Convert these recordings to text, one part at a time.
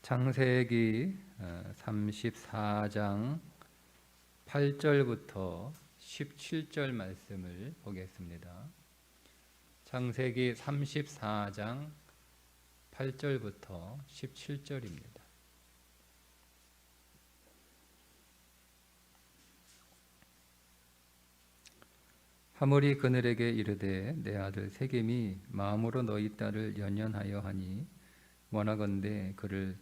창세기 34장 8절부터 17절 말씀을 보겠습니다. 창세기 34장 8절부터 17절입니다. 하물이 그늘에게 이르되 내 아들 세겜이 마음으로 너희 딸을 연연하여 하니 원하건대 그를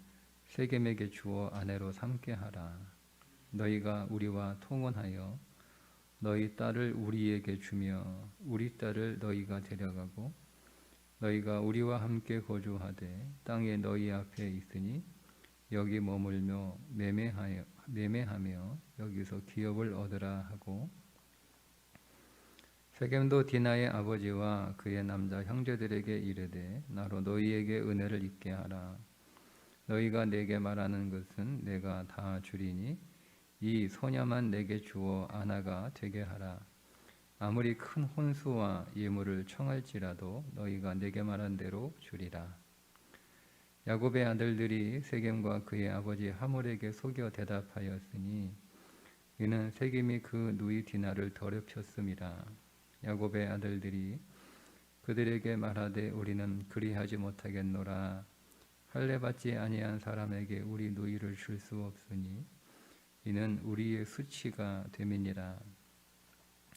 세겜에게 주어 아내로 삼게 하라. 너희가 우리와 통혼하여 너희 딸을 우리에게 주며 우리 딸을 너희가 데려가고 너희가 우리와 함께 거주하되 땅에 너희 앞에 있으니 여기 머물며 매매하며 여기서 기업을 얻으라 하고, 세겜도 디나의 아버지와 그의 남자 형제들에게 이르되 나로 너희에게 은혜를 입게 하라. 너희가 내게 말하는 것은 내가 다 주리니 이 소녀만 내게 주어 아내가 되게 하라. 아무리 큰 혼수와 예물을 청할지라도 너희가 내게 말한 대로 주리라. 야곱의 아들들이 세겜과 그의 아버지 하몰에게 속여 대답하였으니 이는 세겜이 그 누이 디나를 더럽혔음이라. 야곱의 아들들이 그들에게 말하되 우리는 그리하지 못하겠노라. 할례 받지 아니한 사람에게 우리 누이를 줄 수 없으니 이는 우리의 수치가 됨이니라.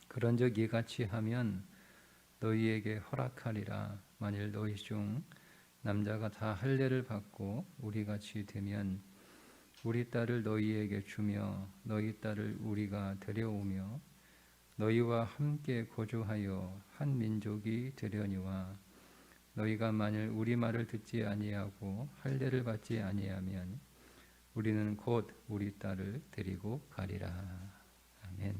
그런즉 이같이 하면 너희에게 허락하리라. 만일 너희 중 남자가 다 할례를 받고 우리같이 되면 우리 딸을 너희에게 주며 너희 딸을 우리가 데려오며 너희와 함께 거주하여 한 민족이 되려니와 너희가 만일 우리 말을 듣지 아니하고 할례를 받지 아니하면 우리는 곧 우리 딸을 데리고 가리라. 아멘.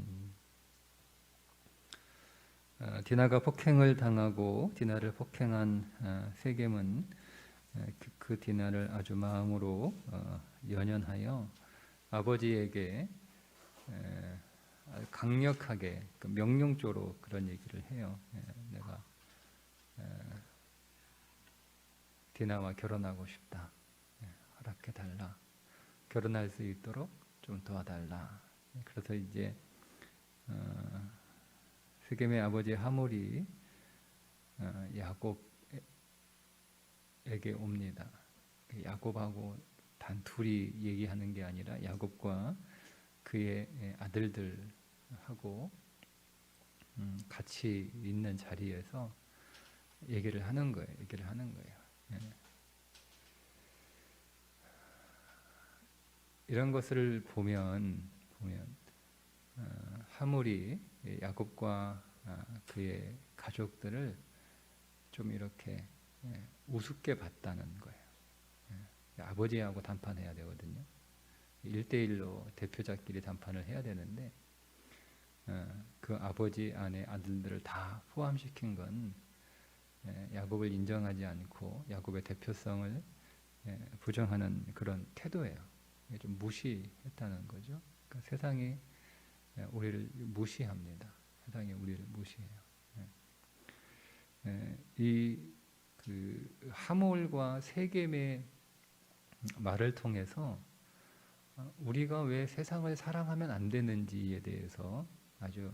디나가 폭행을 당하고 디나를 폭행한 세겜은 그 디나를 아주 마음으로 연연하여 아버지에게 강력하게 명령조로 그런 얘기를 해요. 내가 디나와 결혼하고 싶다. 허락해 달라. 결혼할 수 있도록 좀 도와달라. 그래서 이제 세겜의 아버지 하몰이 야곱에게 옵니다. 야곱하고 단 둘이 얘기하는 게 아니라 야곱과 그의 아들들하고 같이 있는 자리에서 얘기를 하는 거예요. 이런 것을 보면 하몰이 야곱과 그의 가족들을 좀 이렇게 우습게 봤다는 거예요. 아버지하고 담판해야 되거든요. 1대1로 대표자끼리 담판을 해야 되는데 그 아버지 안에 아들들을 다 포함시킨 건 야곱을 인정하지 않고 야곱의 대표성을 부정하는 그런 태도예요. 좀 무시했다는 거죠. 그러니까 세상이 우리를 무시합니다. 세상이 우리를 무시해요. 이 하몰과 세겜의 말을 통해서 우리가 왜 세상을 사랑하면 안 되는지에 대해서 아주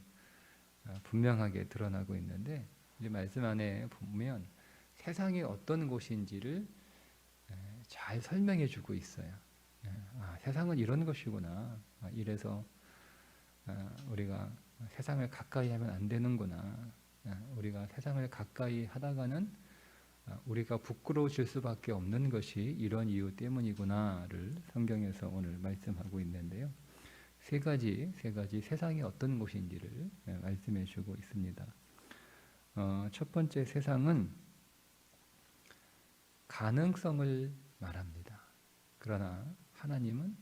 분명하게 드러나고 있는데, 이 말씀 안에 보면 세상이 어떤 곳인지를 잘 설명해 주고 있어요. 세상은 이런 것이구나. 이래서 우리가 세상을 가까이 하면 안 되는구나. 우리가 세상을 가까이 하다가는 우리가 부끄러워질 수밖에 없는 것이 이런 이유 때문이구나를 성경에서 오늘 말씀하고 있는데요. 세 가지 세상이 어떤 곳인지를 말씀해 주고 있습니다. 첫 번째, 세상은 가능성을 말합니다. 그러나 하나님은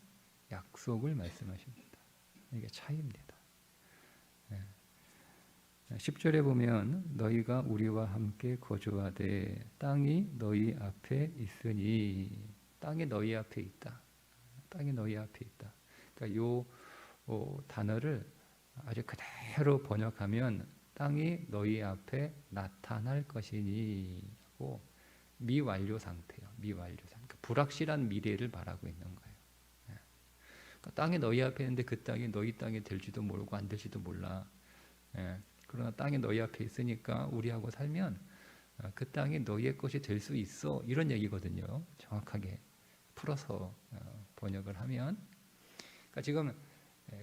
약속을 말씀하십니다. 이게 차이입니다. 10절에 보면 너희가 우리와 함께 거주하되 땅이 너희 앞에 있으니, 땅이 너희 앞에 있다. 땅이 너희 앞에 있다. 그러니까 요 단어를 아주 그대로 번역하면 땅이 너희 앞에 나타날 것이니 하고 미완료 상태예요. 미완료 상태. 그러니까 불확실한 미래를 바라고 있는 거예요. 그러니까 땅이 너희 앞에 있는데 그 땅이 너희 땅이 될지도 모르고 안 될지도 몰라. 그러나 땅이 너희 앞에 있으니까 우리하고 살면 그 땅이 너희의 것이 될 수 있어. 이런 얘기거든요. 정확하게 풀어서 번역을 하면. 그러니까 지금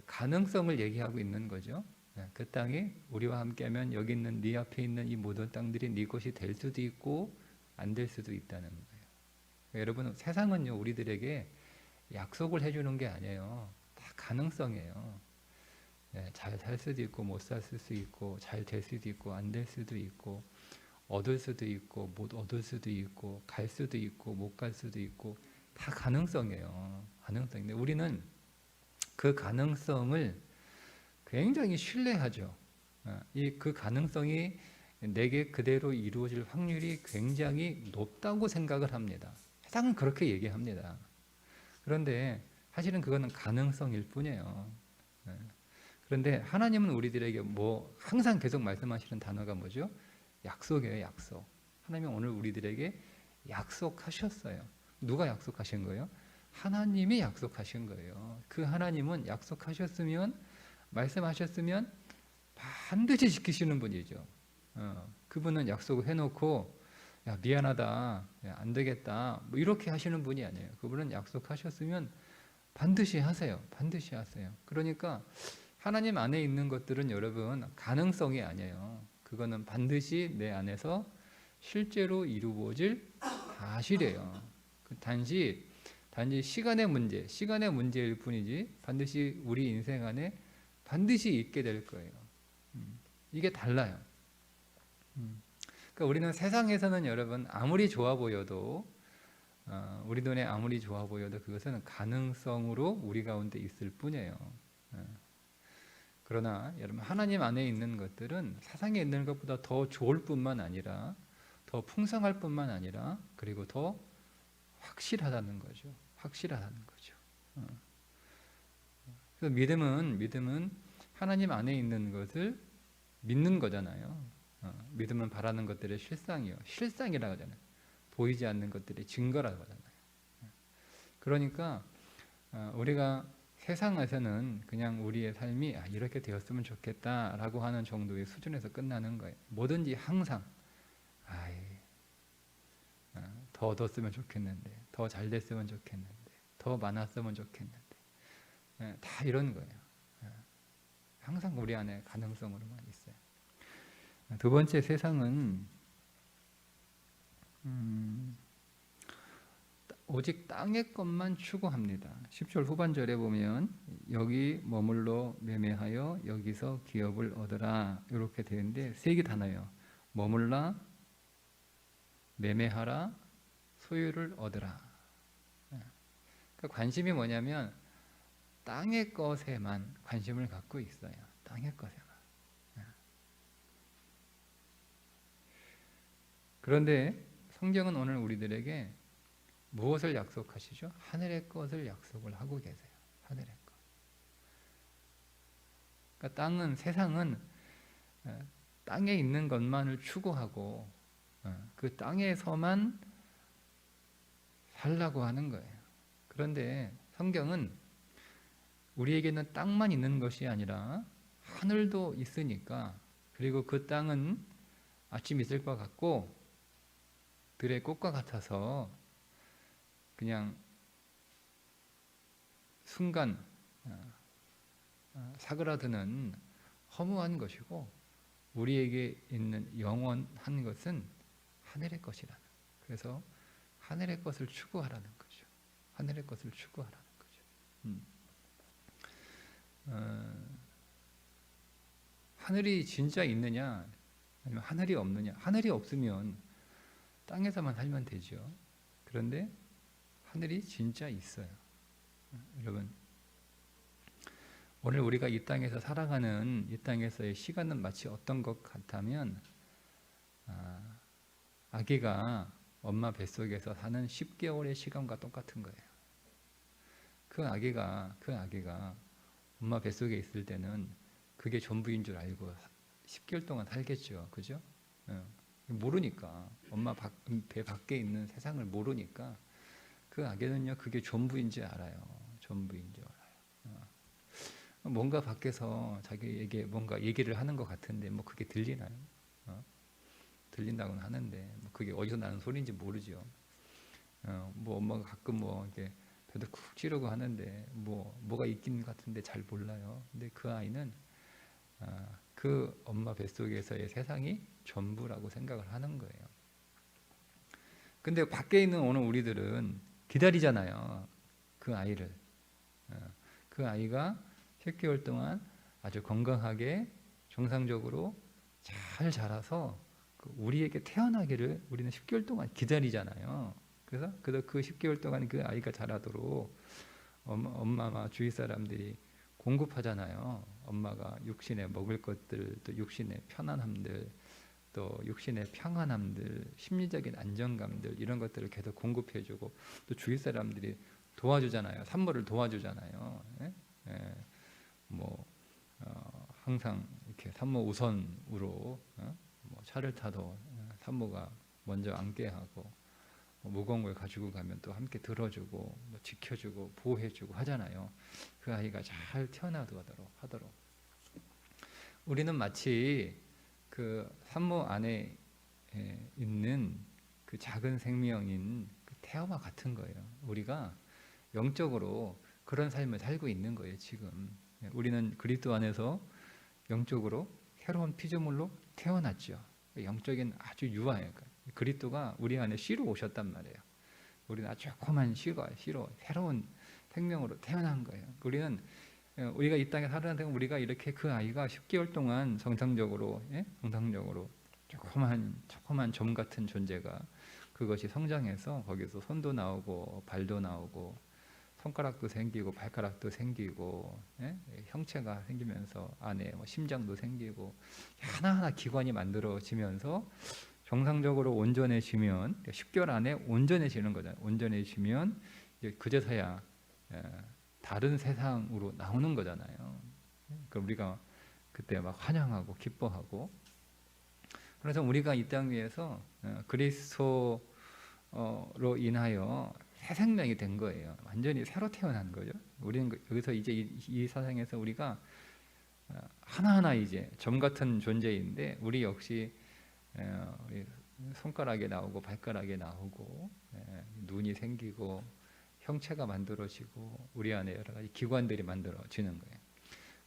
가능성을 얘기하고 있는 거죠. 그 땅이 우리와 함께하면 여기 있는 네 앞에 있는 이 모든 땅들이 네 것이 될 수도 있고 안 될 수도 있다는 거예요. 여러분, 세상은요 우리들에게 약속을 해주는 게 아니에요. 다 가능성이에요. 잘 살 수도 있고 못 살 수도 있고 잘 될 수도 있고 안 될 수도 있고 얻을 수도 있고 못 얻을 수도 있고 갈 수도 있고 못 갈 수도 있고 다 가능성이에요. 가능성인데 우리는 그 가능성을 굉장히 신뢰하죠. 그 가능성이 내게 그대로 이루어질 확률이 굉장히 높다고 생각을 합니다. 세상은 그렇게 얘기합니다. 그런데 사실은 그거는 가능성일 뿐이에요. 그런데 하나님은 우리들에게 뭐 항상 계속 말씀하시는 단어가 뭐죠? 약속이에요, 약속. 하나님은 오늘 우리들에게 약속하셨어요. 누가 약속하신 거예요? 하나님이 약속하신 거예요. 그 하나님은 약속하셨으면, 말씀하셨으면 반드시 지키시는 분이죠. 그분은 약속을 해놓고 야 미안하다, 야, 안 되겠다 뭐 이렇게 하시는 분이 아니에요. 그분은 약속하셨으면 반드시 하세요. 반드시 하세요. 그러니까 하나님 안에 있는 것들은 여러분 가능성이 아니에요. 그거는 반드시 내 안에서 실제로 이루어질 사실이에요. 단지 시간의 문제일 뿐이지 반드시 우리 인생 안에 반드시 있게 될 거예요. 이게 달라요. 그러니까 우리는 세상에서는 여러분 아무리 좋아 보여도 우리 눈에 아무리 좋아 보여도 그것은 가능성으로 우리 가운데 있을 뿐이에요. 그러나 여러분 하나님 안에 있는 것들은 세상에 있는 것보다 더 좋을 뿐만 아니라 더 풍성할 뿐만 아니라 그리고 더 확실하다는 거죠. 확실하다는 거죠. 그래서 믿음은 하나님 안에 있는 것을 믿는 거잖아요. 믿음은 바라는 것들의 실상이요. 실상이라고 하잖아요. 보이지 않는 것들의 증거라고 하잖아요. 그러니까 우리가 세상에서는 그냥 우리의 삶이 이렇게 되었으면 좋겠다라고 하는 정도의 수준에서 끝나는 거예요. 뭐든지 항상 더 얻었으면 좋겠는데, 더 잘 됐으면 좋겠는데, 더 많았으면 좋겠는데, 다 이런 거예요. 항상 우리 안에 가능성으로만 있어요. 두 번째, 세상은 오직 땅의 것만 추구합니다. 10절 후반절에 보면 여기 머물러 매매하여 여기서 기업을 얻으라 이렇게 되는데 세 개 단어예요. 머물라, 매매하라, 소유를 얻으라. 그러니까 관심이 뭐냐면 땅의 것에만 관심을 갖고 있어요. 땅의 것에만. 그런데 성경은 오늘 우리들에게 무엇을 약속하시죠? 하늘의 것을 약속을 하고 계세요. 하늘의 것. 그러니까 세상은 땅에 있는 것만을 추구하고 그 땅에서만 살라고 하는 거예요. 그런데 성경은 우리에게는 땅만 있는 것이 아니라 하늘도 있으니까 그리고 그 땅은 아침 있을 것 같고 들의 꽃과 같아서 그냥 순간 사그라드는 허무한 것이고 우리에게 있는 영원한 것은 하늘의 것이라는. 그래서 하늘의 것을 추구하라는 거죠. 하늘의 것을 추구하라는 거죠. 하늘이 진짜 있느냐 아니면 하늘이 없느냐. 하늘이 없으면 땅에서만 살면 되죠. 그런데 하늘이 진짜 있어요. 여러분 오늘 우리가 이 땅에서 살아가는 이 땅에서의 시간은 마치 어떤 것 같다면 아기가 엄마 뱃속에서 사는 10개월의 시간과 똑같은 거예요. 그 아기가 엄마 뱃속에 있을 때는 그게 전부인 줄 알고 10개월 동안 살겠죠. 그죠? 모르니까 엄마 배 밖에 있는 세상을 모르니까 그 아기는요, 그게 전부인지 알아요. 전부인지 알아요. 뭔가 밖에서 자기에게 뭔가 얘기를 하는 것 같은데 뭐 그게 들리나요? 들린다고는 하는데 뭐 그게 어디서 나는 소리인지 모르죠. 뭐 엄마가 가끔 뭐 이렇게 배도 쿡 찌르고 하는데 뭐가 있긴 같은데 잘 몰라요. 근데 그 아이는 그 엄마 뱃속에서의 세상이 전부라고 생각을 하는 거예요. 근데 밖에 있는 오늘 우리들은 기다리잖아요. 그 아이를. 그 아이가 10개월 동안 아주 건강하게 정상적으로 잘 자라서 우리에게 태어나기를 우리는 10개월 동안 기다리잖아요. 그래서 그 10개월 동안 그 아이가 자라도록 엄마와 주위 사람들이 공급하잖아요. 엄마가 육신에 먹을 것들, 또 육신의 편안함들, 또 육신의 평안함들, 심리적인 안정감들 이런 것들을 계속 공급해주고 또 주위 사람들이 도와주잖아요. 산모를 도와주잖아요. 예? 예. 뭐 항상 이렇게 산모 우선으로 뭐 차를 타도 산모가 먼저 앉게 하고 무거운 걸 가지고 가면 또 함께 들어주고 뭐 지켜주고 보호해주고 하잖아요. 그 아이가 잘 태어나도록 하도록. 우리는 마치 그 산모 안에 있는 그 작은 생명인 그 태아와 같은 거예요. 우리가 영적으로 그런 삶을 살고 있는 거예요. 지금 우리는 그리스도 안에서 영적으로 새로운 피조물로 태어났죠. 영적인 아주 유아예요. 그리스도가 우리 안에 씨로 오셨단 말이에요. 우리는 아주 조그만 씨로 새로운 생명으로 태어난 거예요. 우리가 이 땅에 살아가는 동안 우리가 이렇게 그 아이가 10개월 동안 정상적으로 조그만 점 같은 존재가 그것이 성장해서 거기서 손도 나오고 발도 나오고 손가락도 생기고 발가락도 생기고 형체가 생기면서 안에 뭐 심장도 생기고 하나하나 기관이 만들어지면서 정상적으로 온전해지면 10개월 안에 온전해지는 거잖아요. 온전해지면 그제서야 다른 세상으로 나오는 거잖아요. 그럼 우리가 그때 막 환영하고 기뻐하고 그래서 우리가 이 땅 위에서 그리스도로 인하여 새 생명이 된 거예요. 완전히 새로 태어난 거죠. 우리는 여기서 이제 이 세상에서 우리가 하나하나 이제 점 같은 존재인데 우리 역시 우리 손가락에 나오고 발가락에 나오고 눈이 생기고 형체가 만들어지고 우리 안에 여러 가지 기관들이 만들어지는 거예요.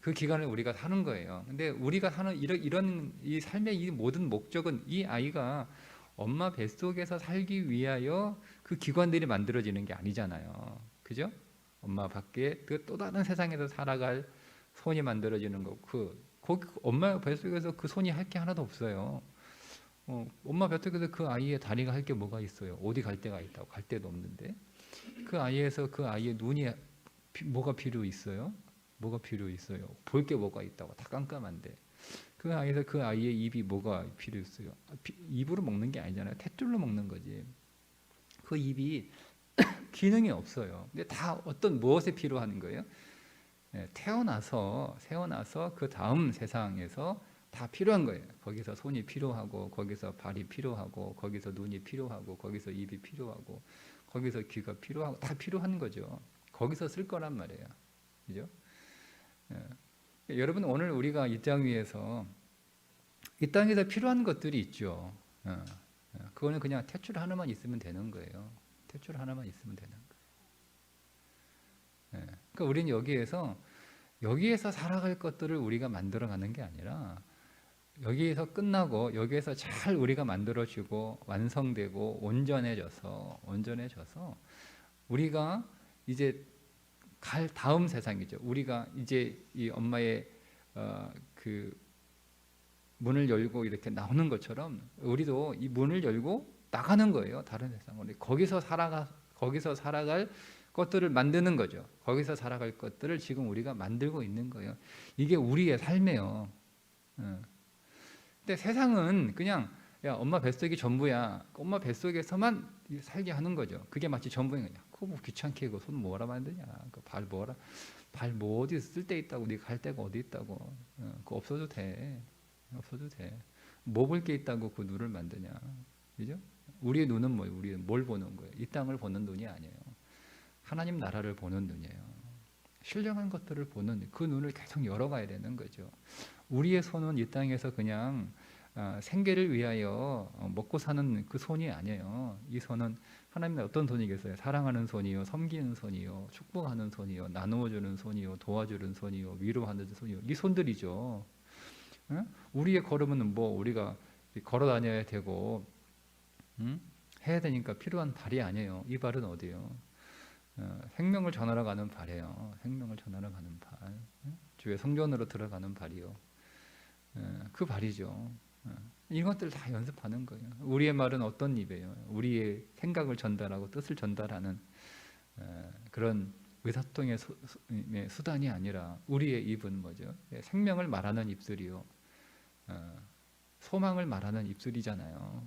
그 기간을 우리가 사는 거예요. 근데 우리가 사는 이런 이 삶의 이 모든 목적은 이 아이가 엄마 뱃속에서 살기 위하여 그 기관들이 만들어지는 게 아니잖아요. 그죠? 엄마 밖에 그 또 다른 세상에서 살아갈 손이 만들어지는 거고 거기 엄마 뱃속에서 그 손이 할 게 하나도 없어요. 엄마 뱃속에서 그 아이의 다리가 할 게 뭐가 있어요? 어디 갈 데가 있다고? 갈 데도 없는데 그 아이에서 그 아이의 눈이 뭐가 필요 있어요? 뭐가 필요 있어요? 볼 게 뭐가 있다고? 다 깜깜한데 그 아이에서 그 아이의 입이 뭐가 필요 있어요? 입으로 먹는 게 아니잖아요. 탯줄로 먹는 거지. 그 입이 기능이 없어요. 근데 다 어떤 무엇에 필요한 거예요? 태어나서 그 다음 세상에서 다 필요한 거예요. 거기서 손이 필요하고 거기서 발이 필요하고 거기서 눈이 필요하고 거기서 입이 필요하고 거기서 귀가 필요하고 다 필요한 거죠. 거기서 쓸 거란 말이에요. 그죠? 여러분 오늘 우리가 이 땅 위에서 이 땅에서 필요한 것들이 있죠. 그거는 그냥 탯줄 하나만 있으면 되는 거예요. 탯줄 하나만 있으면 되는 거예요. 그러니까 우리는 여기에서 살아갈 것들을 우리가 만들어가는 게 아니라 여기에서 끝나고 여기에서 잘 우리가 만들어지고 완성되고 온전해져서 우리가 이제 갈 다음 세상이죠. 우리가 이제 이 엄마의 그 문을 열고 이렇게 나오는 것처럼 우리도 이 문을 열고 나가는 거예요. 다른 세상으로. 거기서 살아갈 것들을 만드는 거죠. 거기서 살아갈 것들을 지금 우리가 만들고 있는 거예요. 이게 우리의 삶이에요. 근데 세상은 그냥 야 엄마 뱃속이 전부야. 엄마 뱃속에서만 살게 하는 거죠. 그게 마치 전부인 거냐. 그거 뭐 귀찮게 손 뭐라 만드냐. 발 뭐 어디 쓸 데 있다고. 네가 갈 데가 어디 있다고. 그거 없어도 돼. 뭐 볼 게 있다고 그 눈을 만드냐. 그죠? 우리의 눈은 뭐예요? 우리는 뭘 보는 거예요? 이 땅을 보는 눈이 아니에요. 하나님 나라를 보는 눈이에요. 신령한 것들을 보는 그 눈을 계속 열어가야 되는 거죠. 우리의 손은 이 땅에서 그냥 생계를 위하여 먹고 사는 그 손이 아니에요. 이 손은 하나님의 어떤 손이겠어요? 사랑하는 손이요, 섬기는 손이요, 축복하는 손이요, 나누어주는 손이요, 도와주는 손이요, 위로하는 손이요. 이 손들이죠. 우리의 걸음은 뭐 우리가 걸어 다녀야 되고 해야 되니까 필요한 발이 아니에요. 이 발은 어디예요? 생명을 전하러 가는 발이에요. 생명을 전하러 가는 발. 주의 성전으로 들어가는 발이요. 그 발이죠. 이것들 다 연습하는 거예요. 우리의 말은 어떤 입이에요? 우리의 생각을 전달하고 뜻을 전달하는 그런 의사소통의 수단이 아니라 우리의 입은 뭐죠? 생명을 말하는 입술이요. 소망을 말하는 입술이잖아요.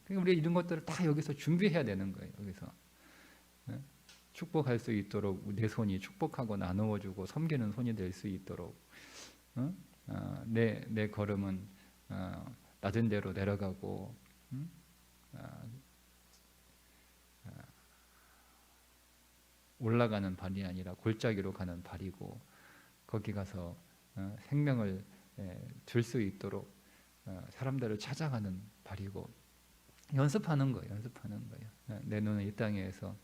그러니까 우리 이런 것들을 다 여기서 준비해야 되는 거예요. 여기서 축복할 수 있도록 내 손이 축복하고 나누어주고 섬기는 손이 될 수 있도록 내 걸음은 낮은 데로 내려가고 올라가는 발이 아니라 골짜기로 가는 발이고 거기 가서 생명을 줄 수 있도록 사람들을 찾아가는 발이고 연습하는 거예요. 연습하는 거예요. 내 눈은 이 땅에서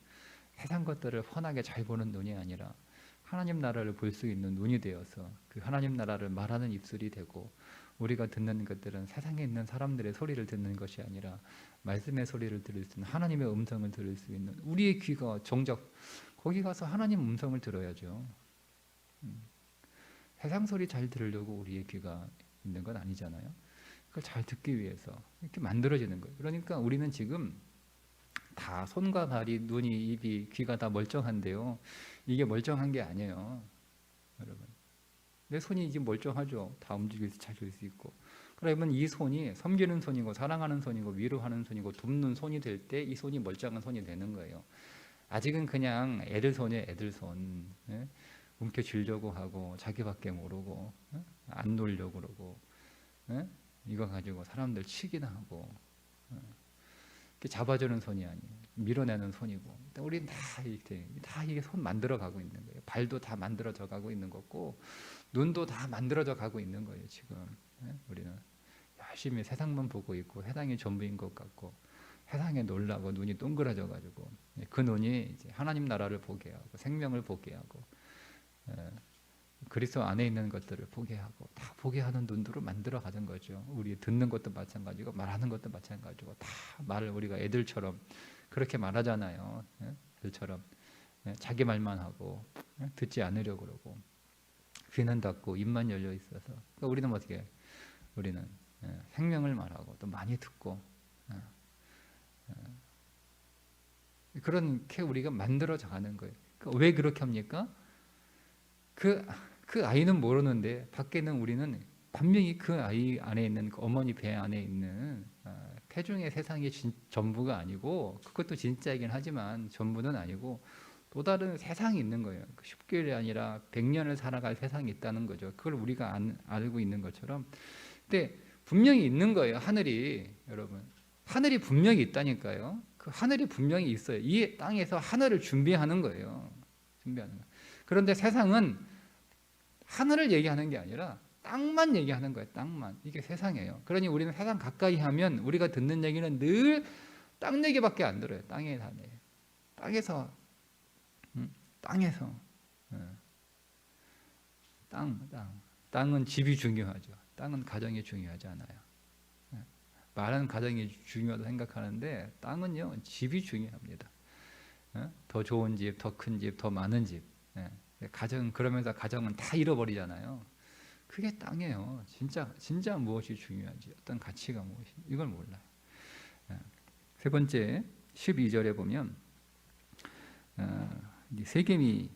세상 것들을 훤하게 잘 보는 눈이 아니라 하나님 나라를 볼 수 있는 눈이 되어서 그 하나님 나라를 말하는 입술이 되고 우리가 듣는 것들은 세상에 있는 사람들의 소리를 듣는 것이 아니라 말씀의 소리를 들을 수 있는 하나님의 음성을 들을 수 있는 우리의 귀가 정작 거기 가서 하나님 음성을 들어야죠. 세상 소리 잘 들으려고 우리의 귀가 있는 건 아니잖아요. 그걸 잘 듣기 위해서 이렇게 만들어지는 거예요. 그러니까 우리는 지금 다 손과 발이, 눈이, 입이, 귀가 다 멀쩡한데요. 이게 멀쩡한 게 아니에요. 여러분. 내 손이 이제 멀쩡하죠. 다 움직일 수, 찾을 수 있고. 그러면 이 손이 섬기는 손이고 사랑하는 손이고 위로하는 손이고 돕는 손이 될 때 이 손이 멀쩡한 손이 되는 거예요. 아직은 그냥 애들 손이에요. 애들 손. 움켜쥐려고 하고 자기밖에 모르고 안 놀려고 그러고 이거 가지고 사람들 치기나 하고 잡아주는 손이 아니에요. 밀어내는 손이고. 우리는 다 이게 손 만들어 가고 있는 거예요. 발도 다 만들어져 가고 있는 거고 눈도 다 만들어져 가고 있는 거예요. 지금 우리는 열심히 세상만 보고 있고 세상이 전부인 것 같고 세상에 놀라고 눈이 동그라져 가지고 그 눈이 이제 하나님 나라를 보게 하고 생명을 보게 하고 그리스도 안에 있는 것들을 보게 하고 다 보게 하는 눈으로 만들어 가는 거죠. 우리 듣는 것도 마찬가지고 말하는 것도 마찬가지고 다 말을 우리가 애들처럼 그렇게 말하잖아요. 애들처럼 자기 말만 하고 듣지 않으려고 그러고 귀는 닫고 입만 열려 있어서 그러니까 우리는 어떻게 해요? 우리는 생명을 말하고 또 많이 듣고 그렇게 우리가 만들어져 가는 거예요. 그러니까 왜 그렇게 합니까? 그 아이는 모르는데 밖에는 우리는 분명히 그 아이 안에 있는 그 어머니 배 안에 있는 태중의 세상이 전부가 아니고 그것도 진짜이긴 하지만 전부는 아니고 또 다른 세상이 있는 거예요. 10개월이 아니라 100년을 살아갈 세상이 있다는 거죠. 그걸 우리가 알고 있는 것처럼 근데 분명히 있는 거예요. 하늘이 여러분 하늘이 분명히 있다니까요. 그 하늘이 분명히 있어요. 이 땅에서 하늘을 준비하는 거예요. 준비하는 거. 그런데 세상은 하늘을 얘기하는 게 아니라 땅만 얘기하는 거예요. 땅만. 이게 세상이에요. 그러니 우리는 세상 가까이 하면 우리가 듣는 얘기는 늘 땅 얘기밖에 안 들어요. 땅에 사네. 땅에서 땅은 집이 중요하죠. 땅은 가정이 중요하지 않아요. 말은 가정이 중요하다고 생각하는데 땅은요 집이 중요합니다. 더 좋은 집, 더 큰 집, 더 많은 집. 그러면서 가정은 다 잃어버리잖아요. 그게 땅이에요. 진짜 무엇이 중요한지, 어떤 가치가 무엇인지 이걸 몰라요. 세 번째 12절에 보면 세겜이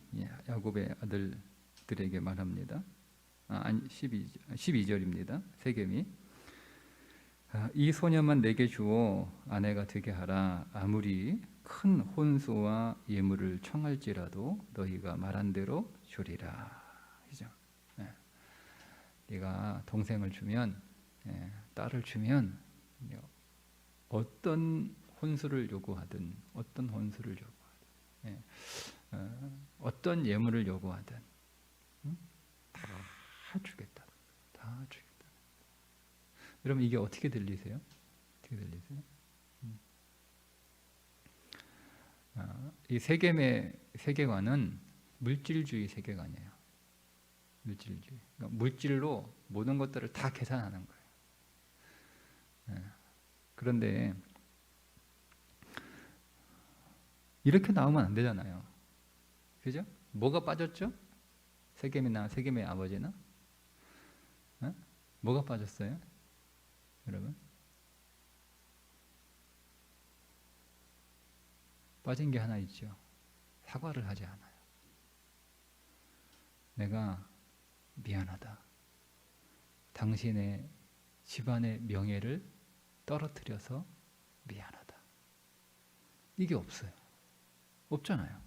야곱의 아들들에게 말합니다. 12절입니다. 세겜이 이 소녀만 내게 주어 아내가 되게 하라. 아무리 큰 혼수와 예물을 청할지라도 너희가 말한 대로 주리라. 그죠? 네가 동생을 주면, 딸을 주면 어떤 혼수를 요구하든 예. 어떤 예물을 요구하든 다 주겠다. 다 주겠다. 여러분 이게 어떻게 들리세요? 어떻게 들리세요? 이 세계관은 물질주의 세계관이에요. 물질주의. 그러니까 물질로 모든 것들을 다 계산하는 거예요. 그런데 이렇게 나오면 안 되잖아요. 그죠? 뭐가 빠졌죠? 세겜의 아버지나? 뭐가 빠졌어요? 여러분? 빠진 게 하나 있죠. 사과를 하지 않아요. 내가 미안하다. 당신의 집안의 명예를 떨어뜨려서 미안하다. 이게 없어요. 없잖아요.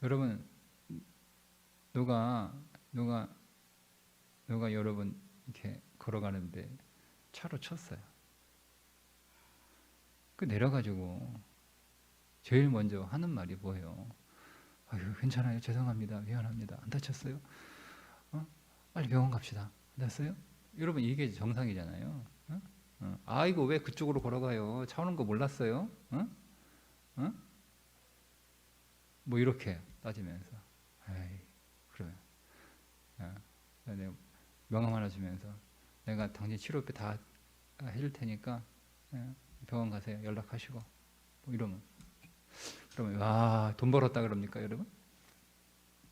여러분 누가 여러분 이렇게 걸어가는데 차로 쳤어요. 그 내려가지고 제일 먼저 하는 말이 뭐예요? 아유 괜찮아요. 죄송합니다. 미안합니다. 안 다쳤어요? 빨리 병원 갑시다. 안 다쳤어요? 여러분 이게 정상이잖아요. 아이고 왜 그쪽으로 걸어가요? 차 오는 거 몰랐어요? 뭐 이렇게 따지면서 에이 그러면 내가 명함 하나 주면서 내가 당신 치료비 다 해줄 테니까 병원 가세요. 연락하시고 뭐 이러면 그러면 와 돈 벌었다 그럽니까 여러분?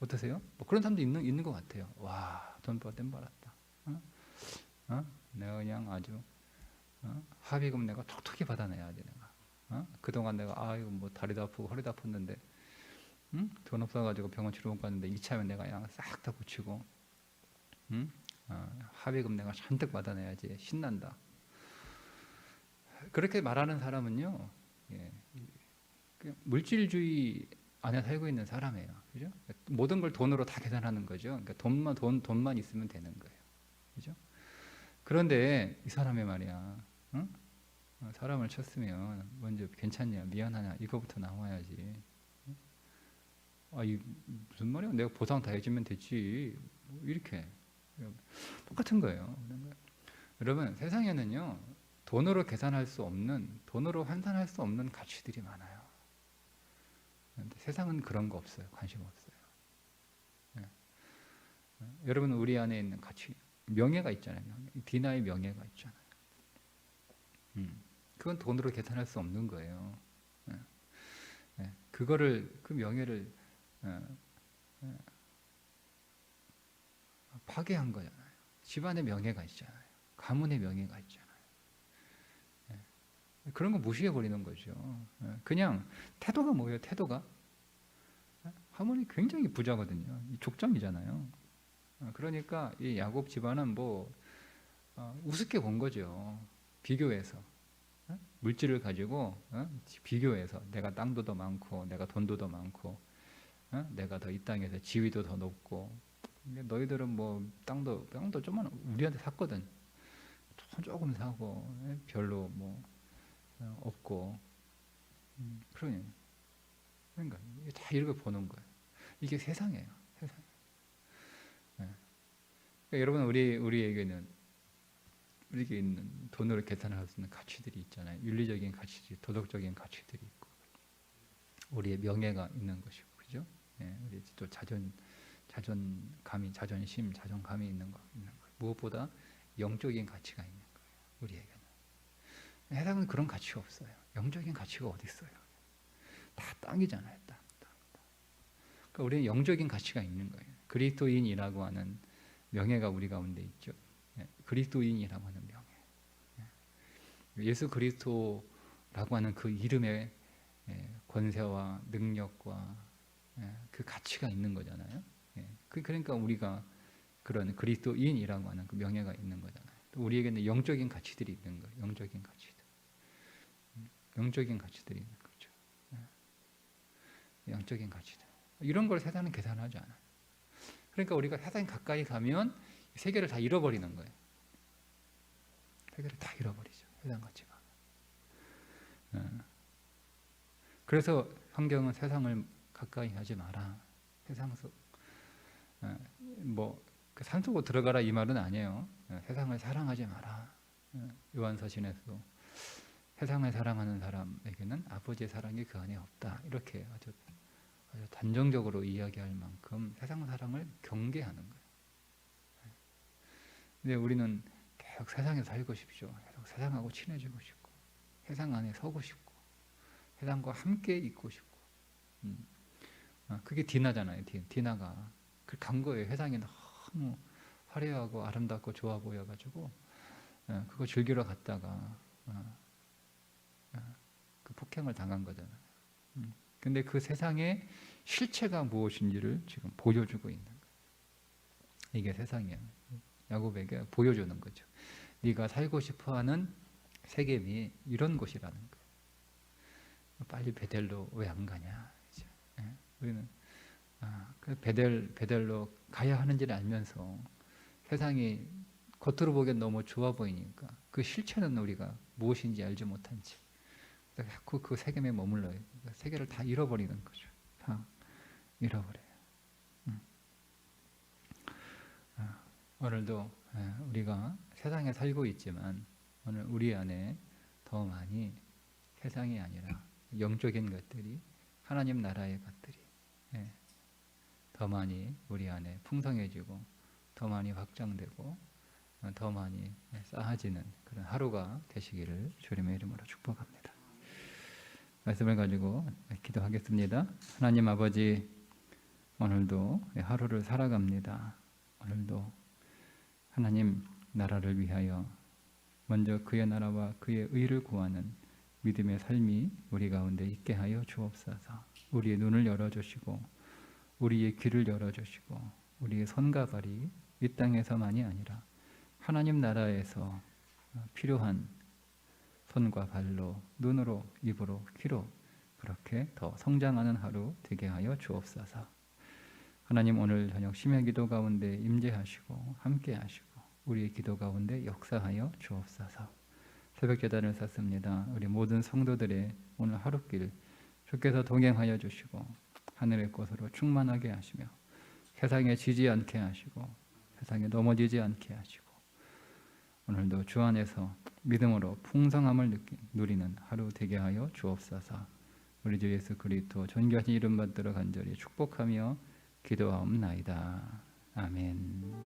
어떠세요? 뭐 그런 사람도 있는 것 같아요. 와 돈 벌었다. 내가 그냥 아주 합의금 내가 톡톡히 받아내야지 내가. 그동안 내가 아이고 뭐 다리도 아프고 허리도 아팠는데 돈 없어가지고 병원 치료원 갔는데 이참에 내가 그냥 싹 다 고치고 합의금 내가 잔뜩 받아내야지 신난다. 그렇게 말하는 사람은요 물질주의 안에 살고 있는 사람이에요. 그죠? 모든 걸 돈으로 다 계산하는 거죠. 그러니까 돈만 있으면 되는 거예요. 그죠? 그런데 이 사람의 말이야. 사람을 쳤으면 먼저 괜찮냐, 미안하냐 이거부터 나와야지. 이 무슨 말이야? 내가 보상 다 해주면 되지. 이렇게 똑같은 거예요. 여러분 세상에는요 돈으로 계산할 수 없는, 돈으로 환산할 수 없는 가치들이 많아요. 그런데 세상은 그런 거 없어요. 관심 없어요. 여러분 우리 안에 있는 가치, 명예가 있잖아요. 디나의 명예가 있잖아요. 그건 돈으로 계산할 수 없는 거예요. 그 명예를 파괴한 거잖아요. 집안의 명예가 있잖아요. 가문의 명예가 있잖아요. 그런 거 무시해 버리는 거죠. 그냥 태도가 뭐예요? 태도가 하모니 굉장히 부자거든요. 족장이잖아요. 그러니까 이 야곱 집안은 뭐 우습게 본 거죠. 비교해서 물질을 가지고 비교해서 내가 땅도 더 많고 내가 돈도 더 많고 내가 더 이 땅에서 지위도 더 높고 너희들은 뭐 땅도 좀만 우리한테 샀거든. 조금 사고 별로 뭐 없고 그러니까 다 이렇게 보는 거예요. 이게 세상이에요. 세상. 그러니까 여러분 우리에게 있는 돈으로 계산할 수 있는 가치들이 있잖아요. 윤리적인 가치들, 도덕적인 가치들이 있고 우리의 명예가 있는 것이고, 그죠? 우리 또 자존감이, 자존감이 있는 거. 무엇보다 영적인 가치가 있는 거예요. 우리에게는. 세상은 그런 가치가 없어요. 영적인 가치가 어디 있어요? 다 땅이잖아요. 땅. 그러니까 우리는 영적인 가치가 있는 거예요. 그리스도인이라고 하는 명예가 우리 가운데 있죠. 그리스도인이라고 하는 명예. 예수 그리스도라고 하는 그 이름의 권세와 능력과 그 가치가 있는 거잖아요. 그러니까 우리가 그런 그리스도인이라고 하는 그 명예가 있는 거잖아요. 또 우리에게는 영적인 가치들이 있는 거예요. 영적인 가치들이 있는 거죠. 영적인 가치들. 이런 걸 세상은 계산하지 않아요. 그러니까 우리가 세상 가까이 가면 세계를 다 잃어버리는 거예요. 세계를 다 잃어버리죠. 세상같이 가면. 그래서 성경은 세상을 가까이 하지 마라. 세상 속 그 산속으로 들어가라 이 말은 아니에요. 세상을 사랑하지 마라. 요한서신에서 세상을 사랑하는 사람에게는 아버지의 사랑이 그 안에 없다. 이렇게 아주 단정적으로 이야기할 만큼 세상 사랑을 경계하는 거예요. 근데 우리는 계속 세상에 살고 싶죠. 계속 세상하고 친해지고 싶고, 세상 안에 서고 싶고, 세상과 함께 있고 싶고. 그게 디나잖아요. 디나가 간 거예요. 세상이 너무 화려하고 아름답고 좋아 보여가지고 그거 즐기러 갔다가 그 폭행을 당한 거잖아요. 근데 그 세상의 실체가 무엇인지를 지금 보여주고 있는 거예요. 이게 세상이에요. 야곱에게 보여주는 거죠. 네가 살고 싶어하는 세겜이 이런 곳이라는 거예요. 빨리 베델로 왜 안 가냐? 우리는 베델로 가야 하는지를 알면서 세상이 겉으로 보기엔 너무 좋아 보이니까 그 실체는 우리가 무엇인지 알지 못한 채 자꾸 그 세겜에 머물러요. 세계를 다 잃어버리는 거죠. 다 잃어버려요. 오늘도 우리가 세상에 살고 있지만 오늘 우리 안에 더 많이 세상이 아니라 영적인 것들이 하나님 나라의 것들이 더 많이 우리 안에 풍성해지고 더 많이 확장되고 더 많이 쌓아지는 그런 하루가 되시기를 주님의 이름으로 축복합니다. 말씀을 가지고 기도하겠습니다. 하나님 아버지, 오늘도 하루를 살아갑니다. 오늘도 하나님 나라를 위하여 먼저 그의 나라와 그의 의를 구하는 믿음의 삶이 우리 가운데 있게 하여 주옵소서. 우리의 눈을 열어주시고 우리의 귀를 열어주시고 우리의 손과 발이 이 땅에서만이 아니라 하나님 나라에서 필요한 손과 발로, 눈으로, 입으로, 귀로 그렇게 더 성장하는 하루 되게 하여 주옵소서. 하나님 오늘 저녁 심야 기도 가운데 임재하시고 함께 하시고 우리의 기도 가운데 역사하여 주옵소서. 새벽 제단을 샀습니다. 우리 모든 성도들의 오늘 하루길 주께서 동행하여 주시고 하늘의 꽃으로 충만하게 하시며 세상에 지지 않게 하시고 세상에 넘어지지 않게 하시고 오늘도 주 안에서 믿음으로 풍성함을 누리는 하루 되게 하여 주옵소서. 우리 주 예수 그리스도 존귀하신 이름 받들어 간절히 축복하며 기도하옵나이다. 아멘.